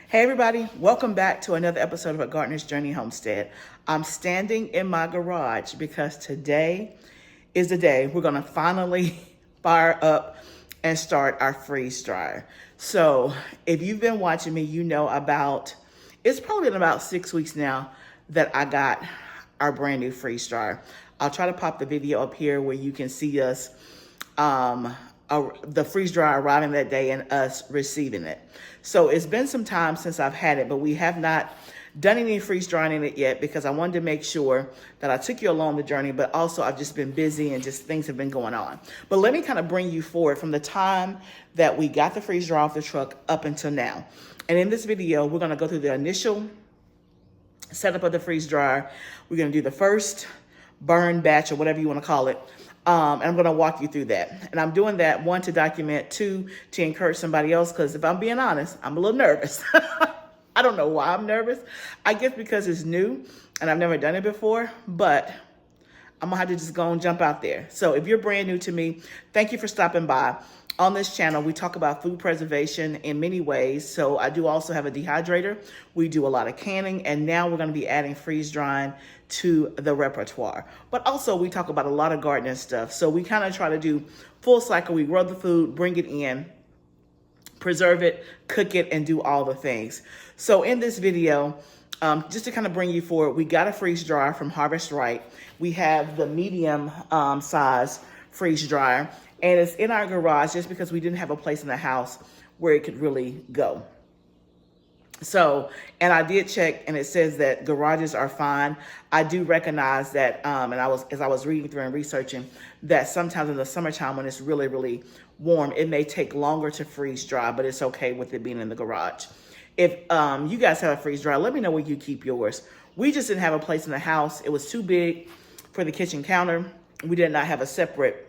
Hey everybody, welcome back to another episode of A Gardener's Journey Homestead. I'm standing in my garage because today is the day we're gonna finally fire up and start our freeze dryer. So if you've been watching me, you know it's probably been about 6 weeks now that I got our brand new freeze dryer. I'll try to pop the video up here where you can see us, the freeze dryer arriving that day and us receiving it. So it's been some time since I've had it, but we have not done any freeze drying in it yet because I wanted to make sure that I took you along the journey, but also I've just been busy and just things have been going on. But let me kind of bring you forward from the time that we got the freeze dryer off the truck up until now. And in this video, we're gonna go through the initial setup of the freeze dryer. We're gonna do the first burn batch or whatever you wanna call it. And I'm gonna walk you through that. And I'm doing that, one, to document, two, to encourage somebody else, because if I'm being honest, I'm a little nervous. I don't know why I'm nervous. I guess because it's new and I've never done it before, but I'm gonna have to just go and jump out there. So if you're brand new to me, thank you for stopping by. On this channel, we talk about food preservation in many ways. So I do also have a dehydrator. We do a lot of canning, and now we're gonna be adding freeze drying to the repertoire. But also we talk about a lot of gardening stuff. So we kind of try to do full cycle. We grow the food, bring it in, preserve it, cook it, and do all the things. So in this video, just to kind of bring you forward, we got a freeze dryer from Harvest Right. We have the medium size freeze dryer, and it's in our garage just because we didn't have a place in the house where it could really go. So, and I did check, and it says that garages are fine. I do recognize that, and as I was reading through and researching, that sometimes in the summertime when it's really, really warm, it may take longer to freeze dry, but it's okay with it being in the garage. If you guys have a freeze dryer, let me know where you keep yours. We just didn't have a place in the house. It was too big for the kitchen counter. We did not have a separate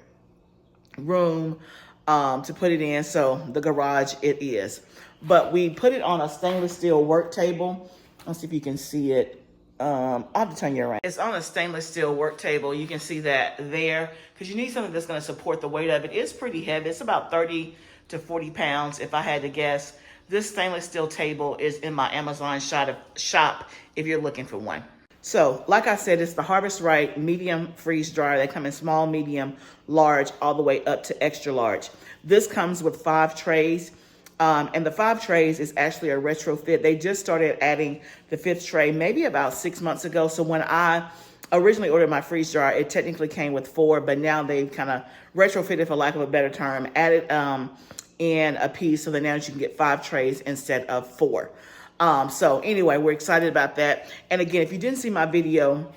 room to put it in, so the garage it is. But we put it on a stainless steel work table. Let's see if you can see it. I'll have to turn you around. It's on a stainless steel work table. You can see that there, because you need something that's going to support the weight of it. It's pretty heavy. It's about 30 to 40 pounds if I had to guess. This stainless steel table is in my Amazon shop if you're looking for one. So, like I said, it's the Harvest Right medium freeze dryer. They come in small, medium, large, all the way up to extra large. This comes with 5 trays. And the 5 trays is actually a retrofit. They just started adding the 5th tray maybe about 6 months ago. So when I originally ordered my freeze dryer, it technically came with 4, but now they've kind of retrofitted, for lack of a better term, added in a piece so that now you can get 5 trays instead of 4. So anyway, we're excited about that. And again, if you didn't see my video,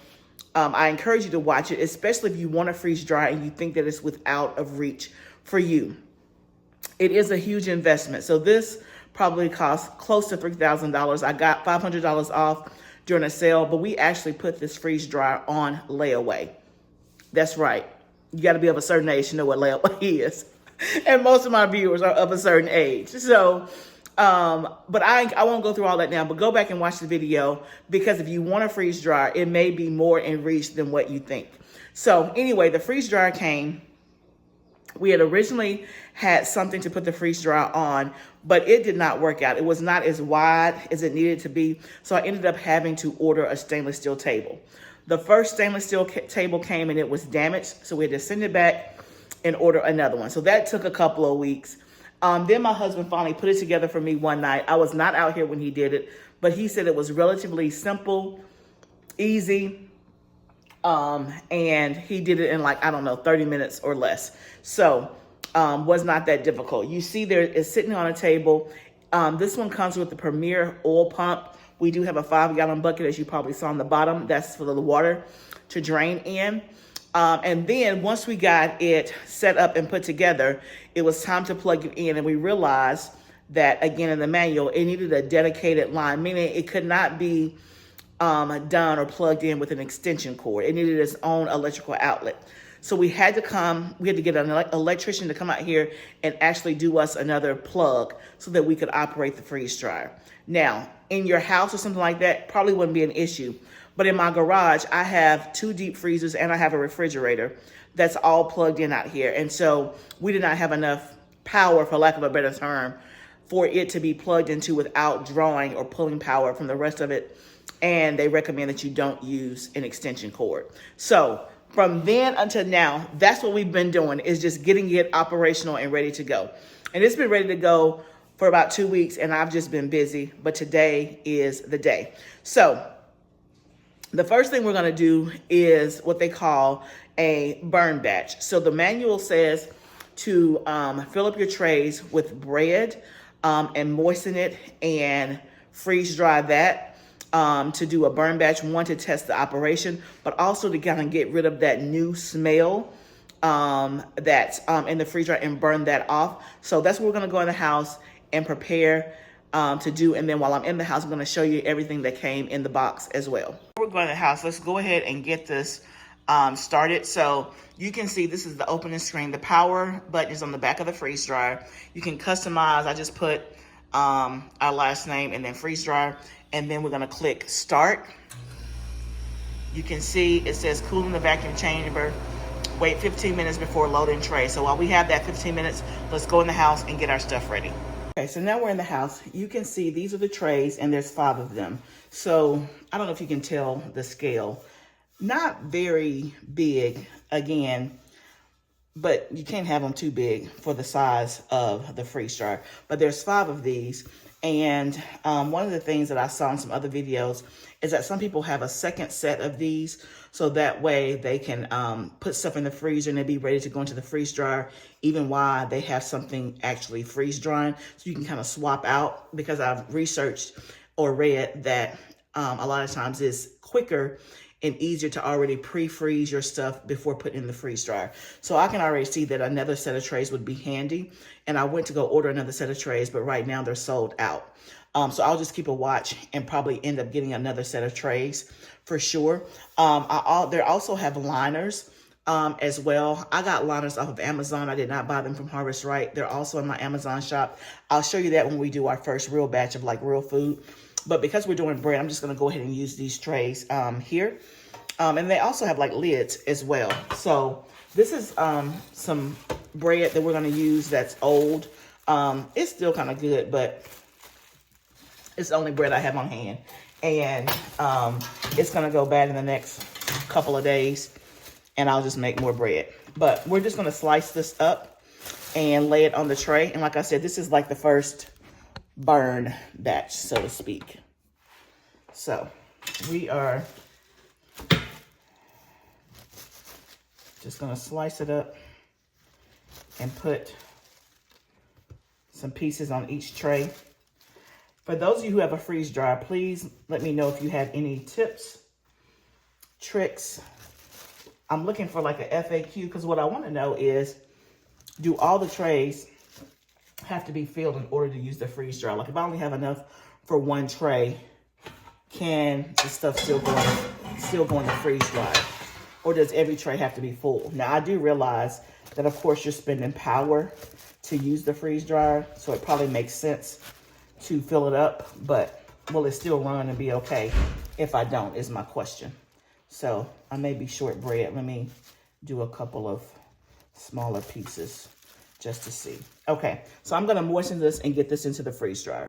I encourage you to watch it, especially if you want a freeze dryer and you think that it's without of reach for you. It is a huge investment. So this probably cost close to $3,000. I got $500 off during a sale, but we actually put this freeze dryer on layaway. That's right. You got to be of a certain age to know what layaway is. And most of my viewers are of a certain age. So, but I won't go through all that now, but go back and watch the video, because if you want a freeze dryer, it may be more in reach than what you think. So anyway, the freeze dryer came. We had originally had something to put the freeze dryer on, but it did not work out. It was not as wide as it needed to be. So I ended up having to order a stainless steel table. The first stainless steel table came and it was damaged. So we had to send it back and order another one. So that took a couple of weeks. Then my husband finally put it together for me one night. I was not out here when he did it, but he said it was relatively simple, easy. And he did it in 30 minutes or less. So, was not that difficult. You see there is sitting on a table. This one comes with the Premier oil pump. We do have a 5-gallon bucket, as you probably saw on the bottom. That's for the water to drain in. And then once we got it set up and put together, it was time to plug it in. And we realized that, again, in the manual, it needed a dedicated line, meaning it could not be done or plugged in with an extension cord. It needed its own electrical outlet. So we had to get an electrician to come out here and actually do us another plug so that we could operate the freeze dryer. Now, in your house or something like that, probably wouldn't be an issue. But in my garage, I have 2 deep freezers and I have a refrigerator that's all plugged in out here. And so we did not have enough power, for lack of a better term, for it to be plugged into without drawing or pulling power from the rest of it. And they recommend that you don't use an extension cord. So from then until now, that's what we've been doing, is just getting it operational and ready to go. And it's been ready to go for about 2 weeks, and I've just been busy, but today is the day. So the first thing we're gonna do is what they call a burn batch. So the manual says to fill up your trays with bread and moisten it and freeze dry that to do a burn batch. One, to test the operation, but also to kind of get rid of that new smell that's in the freeze dryer and burn that off. So that's what we're gonna go in the house and prepare to do. And then while I'm in the house, I'm gonna show you everything that came in the box as well. We're going to the house. Let's go ahead and get this started. So you can see this is the opening screen. The power button is on the back of the freeze dryer. You can customize. I just put our last name and then freeze dryer. And then we're gonna click start. You can see it says cool in the vacuum chamber. Wait 15 minutes before loading tray. So while we have that 15 minutes, let's go in the house and get our stuff ready. Okay, so now we're in the house. You can see these are the trays and there's 5 of them. So I don't know if you can tell the scale. Not very big, again, but you can't have them too big for the size of the freeze dryer. But there's 5 of these. And one of the things that I saw in some other videos is that some people have a second set of these, so that way they can put stuff in the freezer and they'll be ready to go into the freeze dryer even while they have something actually freeze drying. So you can kind of swap out, because I've researched or read that a lot of times it's quicker and easier to already pre-freeze your stuff before putting in the freeze dryer. So I can already see that another set of trays would be handy. And I went to go order another set of trays, but right now they're sold out. So I'll just keep a watch and probably end up getting another set of trays for sure. They also have liners as well. I got liners off of Amazon. I did not buy them from Harvest Right. They're also in my Amazon shop. I'll show you that when we do our first real batch of like real food. But because we're doing bread, I'm just gonna go ahead and use these trays here. And they also have like lids as well. So this is some bread that we're gonna use that's old. It's still kind of good, but it's the only bread I have on hand. And it's gonna go bad in the next couple of days, and I'll just make more bread. But we're just gonna slice this up and lay it on the tray. And like I said, this is like the first burn batch, so to speak. So we are just gonna slice it up and put some pieces on each tray. For those of you who have a freeze dryer, please let me know if you have any tips, tricks. I'm looking for like a FAQ, because what I want to know is, do all the trays have to be filled in order to use the freeze dryer? Like if I only have enough for one tray, can the stuff still go in the freeze dryer? Or does every tray have to be full? Now I do realize that of course you're spending power to use the freeze dryer, so it probably makes sense to fill it up, but will it still run and be okay if I don't, is my question. So I may be short bread. Let me do a couple of smaller pieces just to see. Okay, so I'm gonna moisten this and get this into the freeze dryer.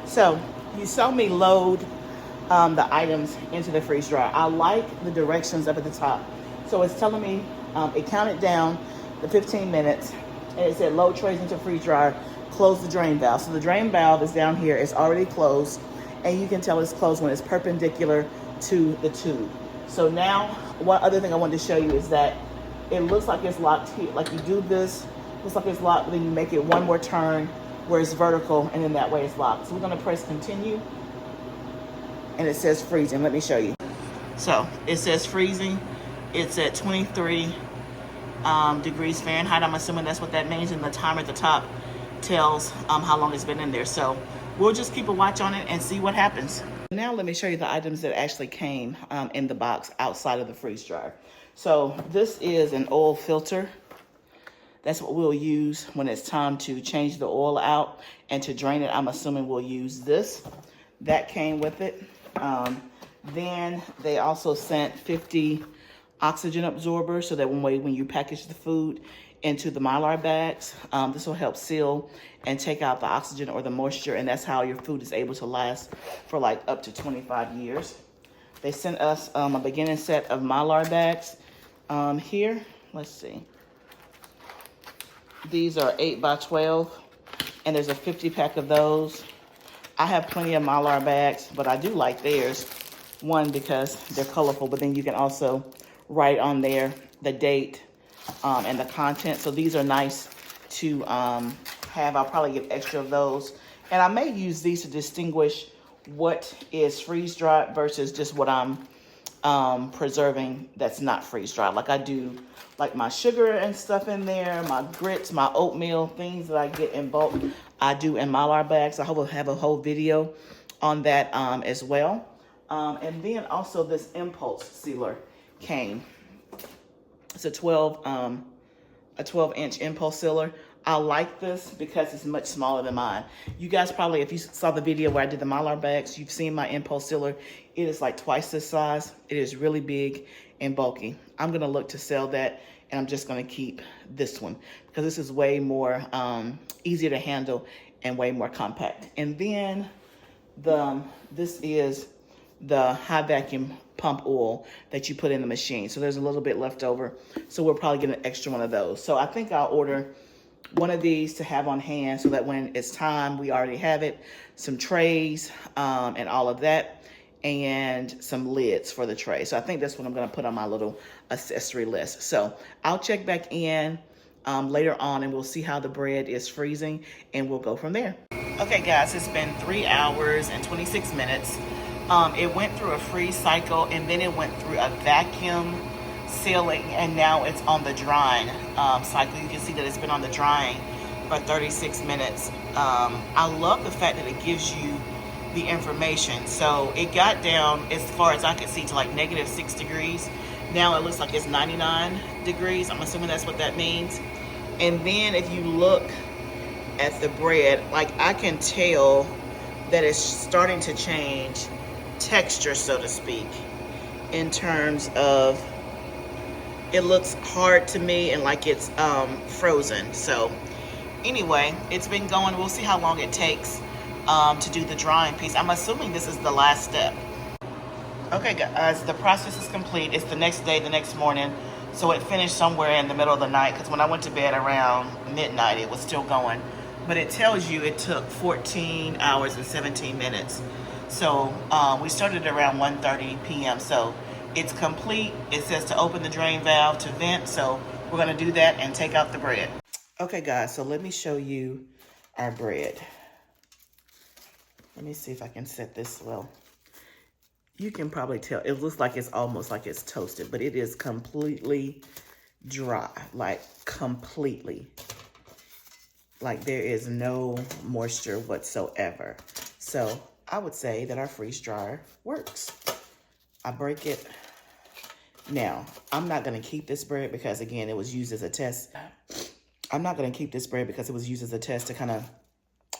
So you saw me load the items into the freeze dryer. I like the directions up at the top. So it's telling me, it counted down the 15 minutes, and it said load trays into freeze dryer, close the drain valve. So the drain valve is down here, it's already closed, and you can tell it's closed when it's perpendicular to the tube. So now, one other thing I wanted to show you is that it looks like it's locked here. Like you do this, looks like it's locked, then you make it one more turn where it's vertical, and then that way it's locked. So we're gonna press continue, and it says freezing. Let me show you. So it says freezing. It's at 23 degrees Fahrenheit. I'm assuming that's what that means, and the timer at the top tells how long it's been in there. So we'll just keep a watch on it and see what happens. Now let me show you the items that actually came in the box outside of the freeze dryer. So this is an oil filter. That's what we'll use when it's time to change the oil out and to drain it. I'm assuming we'll use this. That came with it. Then they also sent 50 oxygen absorber so that when you package the food into the Mylar bags, this will help seal and take out the oxygen or the moisture, and that's how your food is able to last for like up to 25 years. They sent us a beginning set of Mylar bags here. Let's see. These are 8 by 12, and there's a 50 pack of those. I have plenty of Mylar bags, but I do like theirs. One, because they're colorful, but then you can also write on there the date and the content. So these are nice to have. I'll probably get extra of those. And I may use these to distinguish what is freeze-dried versus just what I'm preserving that's not freeze-dried. Like I do like my sugar and stuff in there, my grits, my oatmeal, things that I get in bulk, I do in Mylar bags. I hope I'll have a whole video on that as well. And then also this impulse sealer came. It's a 12-inch impulse sealer. I like this because it's much smaller than mine. You guys probably, if you saw the video where I did the Mylar bags, you've seen my impulse sealer. It is like twice this size. It is really big and bulky. I'm gonna look to sell that, and I'm just gonna keep this one because this is way more easier to handle and way more compact. And then this is the high vacuum pump oil that you put in the machine. So there's a little bit left over. So we'll probably get an extra one of those. So I think I'll order one of these to have on hand so that when it's time, we already have it. Some trays and all of that, and some lids for the tray. So I think that's what I'm gonna put on my little accessory list. So I'll check back in later on, and we'll see how the bread is freezing, and we'll go from there. Okay guys, it's been 3 hours and 26 minutes. It went through a freeze cycle, and then it went through a vacuum sealing, and now it's on the drying cycle. You can see that it's been on the drying for 36 minutes. I love the fact that it gives you the information. So it got down, as far as I could see, to like -6 degrees. Now it looks like it's 99 degrees. I'm assuming that's what that means. And then if you look at the bread, like I can tell that it's starting to change texture, so to speak, in terms of it looks hard to me and like it's frozen. So anyway, it's been going. We'll see how long it takes to do the drying piece. I'm assuming this is the last step. Okay guys, the process is complete. It's the next day, the next morning. So it finished somewhere in the middle of the night, because when I went to bed around midnight, it was still going. But it tells you it took 14 hours and 17 minutes. So we started around 1:30 p.m. So it's complete. It says to open the drain valve to vent. So we're gonna do that and take out the bread. Okay guys, so let me show you our bread. Let me see if I can set this well. You can probably tell, it looks like it's almost like it's toasted, but it is completely dry, like completely. Like there is no moisture whatsoever. So I would say that our freeze dryer works. I break it. Now, I'm not gonna keep this bread because again, it was used as a test. I'm not gonna keep this bread because it was used as a test to kind of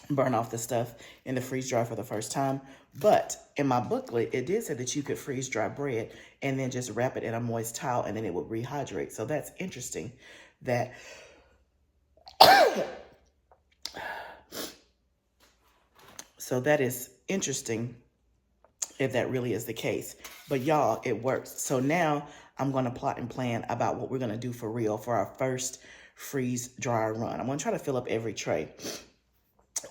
burn off the stuff in the freeze dryer for the first time. But in my booklet, it did say that you could freeze dry bread and then just wrap it in a moist towel and then it would rehydrate. So that's interesting that so that is interesting if that really is the case. But y'all, it works. So now I'm gonna plot and plan about what we're gonna do for real for our first freeze dryer run. I'm gonna try to fill up every tray.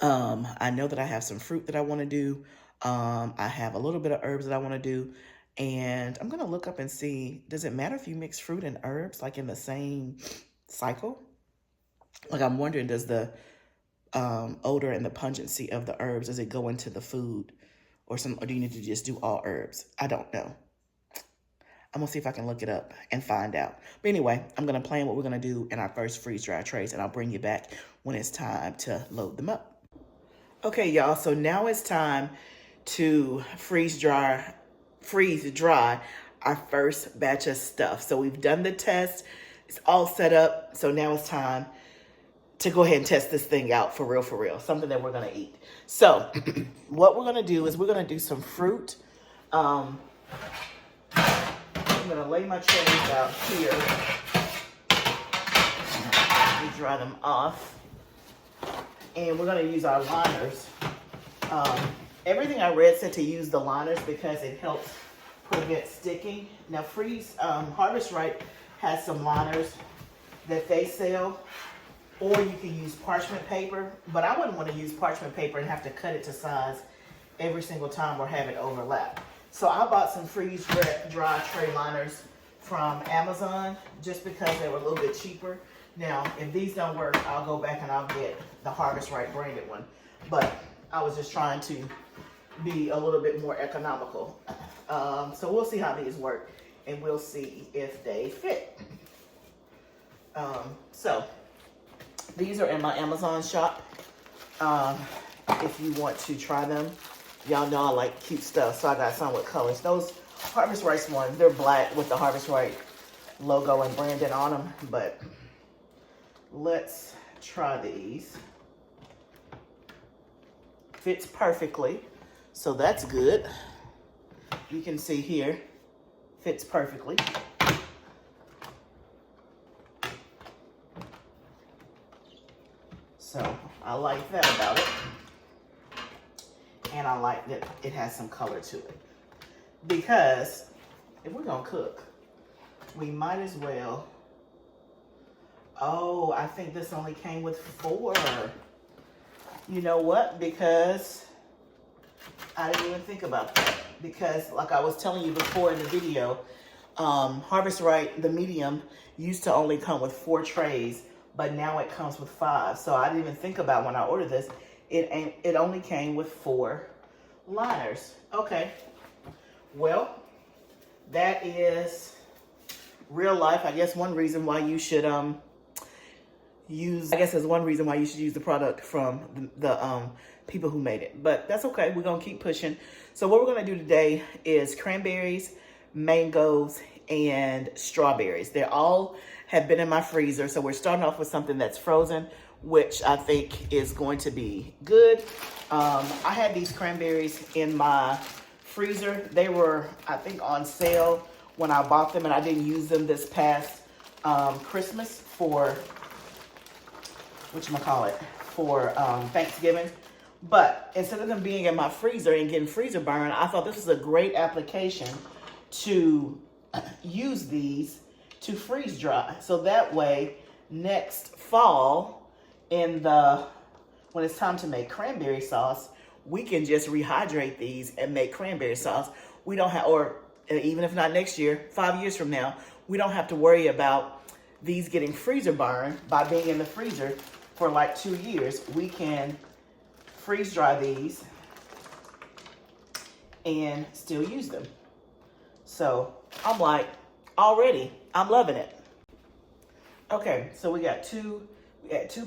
I know that I have some fruit that I want to do. I have a little bit of herbs that I want to do. And I'm going to look up and see, does it matter if you mix fruit and herbs like in the same cycle? Like I'm wondering, does the odor and the pungency of the herbs, does it go into the food or do you need to just do all herbs? I don't know. I'm going to see if I can look it up and find out. But anyway, I'm going to plan what we're going to do in our first freeze dry trays, and I'll bring you back when it's time to load them up. Okay, y'all, so now it's time to freeze dry our first batch of stuff. So we've done the test. It's all set up. So now it's time to go ahead and test this thing out for real, something that we're going to eat. So what we're going to do is we're going to do some fruit. I'm gonna lay my trays out here. Let me dry them off. And we're gonna use our liners. Everything I read said to use the liners because it helps prevent sticking. Now Harvest Right has some liners that they sell, or you can use parchment paper, but I wouldn't want to use parchment paper and have to cut it to size every single time or have it overlap. So I bought some freeze dry tray liners from Amazon just because they were a little bit cheaper. Now, if these don't work, I'll go back and I'll get the Harvest Right branded one. But I was just trying to be a little bit more economical. So we'll see how these work and we'll see if they fit. So these are in my Amazon shop. If you want to try them, y'all know I like cute stuff, so I got some with colors. Those Harvest Right ones, they're black with the Harvest Right logo and branding on them, but let's try these. Fits perfectly, so that's good. You can see here, fits perfectly. So I like that about it. And I like that it has some color to it. Because if we're gonna cook, we might as well. Oh, I think this only came with 4. You know what? Because I didn't even think about that. Because like I was telling you before in the video, Harvest Right, the medium, used to only come with 4 trays, but now it comes with 5. So I didn't even think about when I ordered this. It only came with 4 liners. Okay. Well, that is real life. I guess one reason why you should use the product from the people who made it. But that's okay. We're gonna keep pushing. So what we're gonna do today is cranberries, mangoes, and strawberries. They all have been in my freezer. So we're starting off with something that's frozen, which I think is going to be good. I had these cranberries in my freezer. They were, I think, on sale when I bought them, and I didn't use them this past Christmas for, for Thanksgiving. But instead of them being in my freezer and getting freezer burn, I thought this was a great application to use these to freeze dry. So that way, next fall, when it's time to make cranberry sauce, we can just rehydrate these and make cranberry sauce. We don't have, or even if not next year, 5 years from now, we don't have to worry about these getting freezer burn by being in the freezer for like 2 years. We can freeze dry these and still use them. So I'm like, already, I'm loving it. Okay, so we got two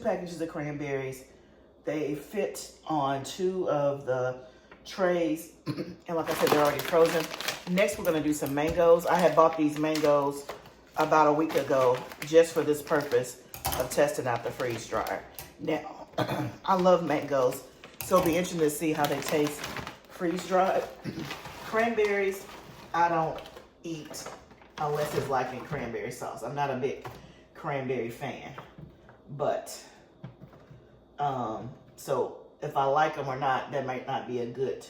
packages of cranberries. They fit on 2 of the trays. And like I said, they're already frozen. Next, we're gonna do some mangoes. I had bought these mangoes about a week ago just for this purpose of testing out the freeze dryer. Now, I love mangoes, so it'll be interesting to see how they taste freeze dried. Cranberries, I don't eat unless it's like in cranberry sauce. I'm not a big cranberry fan, but so if I like them or not, that might not be a good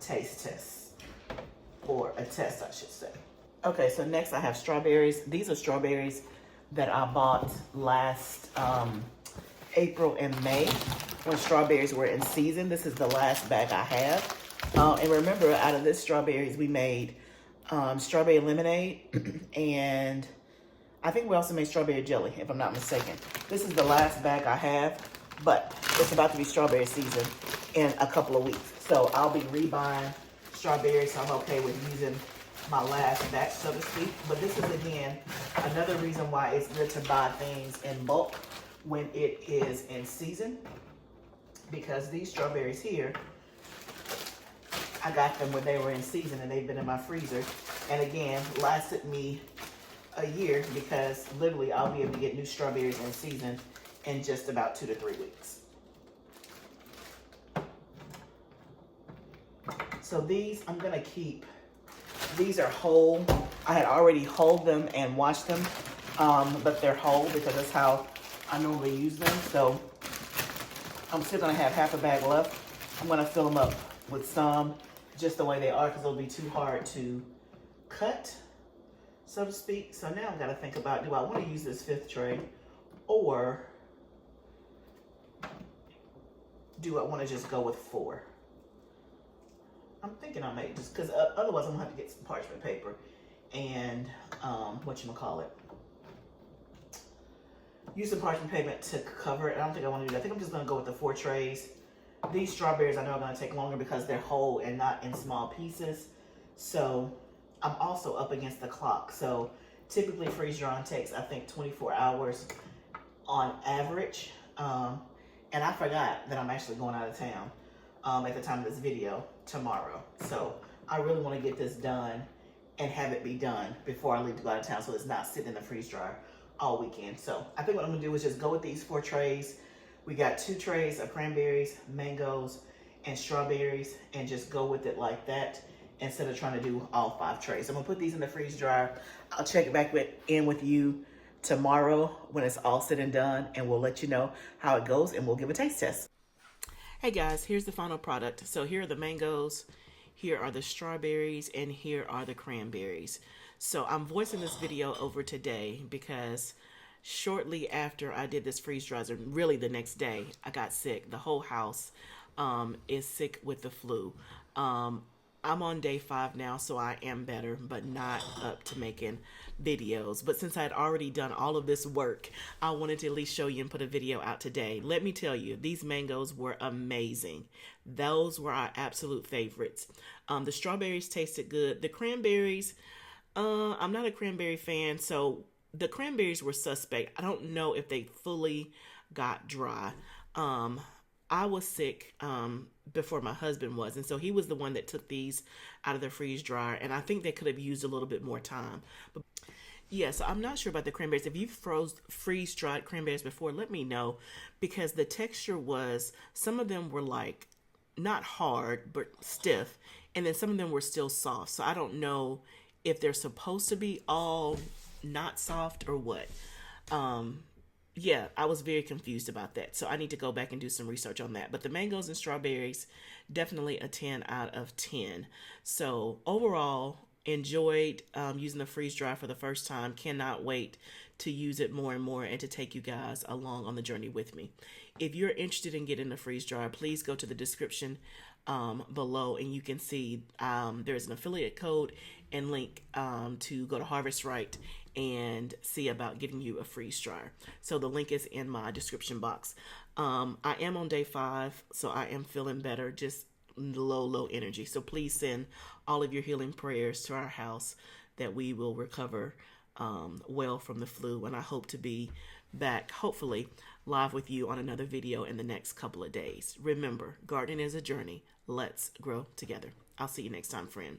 taste test, or a test, I should say. Okay, so next I have strawberries. These are strawberries that I bought last April and May when strawberries were in season. This is the last bag I have. And remember, out of this strawberries, we made strawberry lemonade, and I think we also made strawberry jelly, if I'm not mistaken. This is the last bag I have, but it's about to be strawberry season in a couple of weeks. So I'll be rebuying strawberries, so I'm okay with using my last batch, so to speak. But this is, again, another reason why it's good to buy things in bulk when it is in season. Because these strawberries here, I got them when they were in season and they've been in my freezer. And again, lasted me a year because literally I'll be able to get new strawberries in season in just about 2 to 3 weeks. So these I'm gonna keep. These are whole. I had already hulled them and washed them, but they're whole because that's how I normally use them. So I'm still gonna have half a bag left. I'm gonna fill them up with some just the way they are because it'll be too hard to cut, so to speak. So now I've got to think about, do I want to use this 5th tray, or do I want to just go with 4? I'm thinking I may just, because otherwise I'm gonna have to get some parchment paper and whatchamacallit, use some parchment paper to cover it. I don't think I want to do that. I think I'm just gonna go with the 4 trays. These strawberries I know are gonna take longer because they're whole and not in small pieces. So I'm also up against the clock. So typically freeze drying takes, I think, 24 hours on average. And I forgot that I'm actually going out of town at the time of this video tomorrow. So I really want to get this done and have it be done before I leave to go out of town, so it's not sitting in the freeze dryer all weekend. So I think what I'm gonna do is just go with these 4 trays. We got 2 trays of cranberries, mangoes, and strawberries, and just go with it like that instead of trying to do all 5 trays. I'm gonna put these in the freeze dryer. I'll check it back in with you tomorrow when it's all said and done, and we'll let you know how it goes, and we'll give a taste test. Hey guys, here's the final product. So here are the mangoes, here are the strawberries, and here are the cranberries. So I'm voicing this video over today because shortly after I did this freeze dry, really the next day, I got sick. The whole house is sick with the flu. I'm on day 5 now, so I am better, but not up to making videos. But since I had already done all of this work, I wanted to at least show you and put a video out today. Let me tell you, these mangoes were amazing. Those were our absolute favorites. The strawberries tasted good. The cranberries, I'm not a cranberry fan, so the cranberries were suspect. I don't know if they fully got dry. I was sick before my husband was, and so he was the one that took these out of the freeze dryer, and I think they could have used a little bit more time. But yeah, so I'm not sure about the cranberries. If you've freeze dried cranberries before, let me know, because the texture was, some of them were like not hard but stiff, and then some of them were still soft. So I don't know if they're supposed to be all not soft or what. Yeah, I was very confused about that. So I need to go back and do some research on that. But the mangoes and strawberries, definitely a 10 out of 10. So overall, enjoyed using the freeze dry for the first time. Cannot wait to use it more and more and to take you guys along on the journey with me. If you're interested in getting the freeze dryer, please go to the description below, and you can see there's an affiliate code and link to go to Harvest Right and see about giving you a freeze dryer. So the link is in my description box. I am on day 5, so I am feeling better, just low energy. So please send all of your healing prayers to our house that we will recover well from the flu. And I hope to be back, hopefully, live with you on another video in the next couple of days. Remember, gardening is a journey. Let's grow together. I'll see you next time, friend.